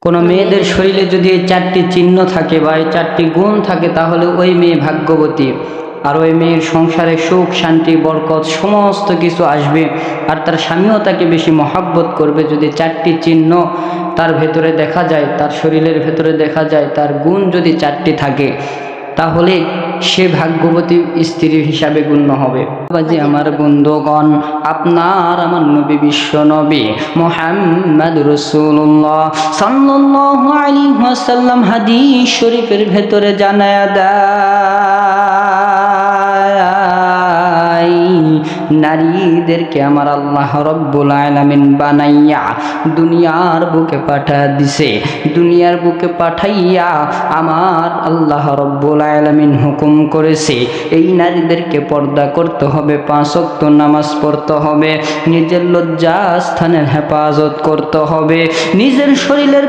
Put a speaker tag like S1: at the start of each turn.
S1: কোনো মেয়েদের শরীরে যদি এই 4টি চিহ্ন থাকে বা এই 4টি গুণ থাকে তাহলে ওই মেয়ে ভাগ্যবতী, আর ওই মেয়ের সংসারে সুখ শান্তি বরকত সমস্ত কিছু আসবে, আর তার স্বামীও তাকে বেশি মহাব্বত করবে। যদি 4টি চিহ্ন তার ভেতরে দেখা যায়, তার শরীরের ভেতরে দেখা যায়, তার গুণ যদি 4টি থাকে তাহলে সে ভাগ্যবতী স্ত্রী হিসাবে গণ্য হবে। বাজি আমার বন্ধুগণ, আপনার আমার নবী বিশ্ব নবী মুহাম্মদ রাসূলুল্লাহ সাল্লাল্লাহু আলাইহি ওয়াসাল্লাম হাদিস শরীফের ভেতরে জানায়া দেয়, নারীদেরকে আমার আল্লাহ রব্বুল আলামিন বানাইয়া দুনিয়ার বুকে পাঠা দিছে। দুনিয়ার বুকে পাঠাইয়া আমার আল্লাহ রব্বুল আলামিন হুকুম করেছে এই নারীদেরকে পর্দা করতে হবে, 5 ওয়াক্ত নামাজ পড়তে হবে, নিজের লজ্জা স্থানের হেফাজত করতে হবে, নিজের শরীরের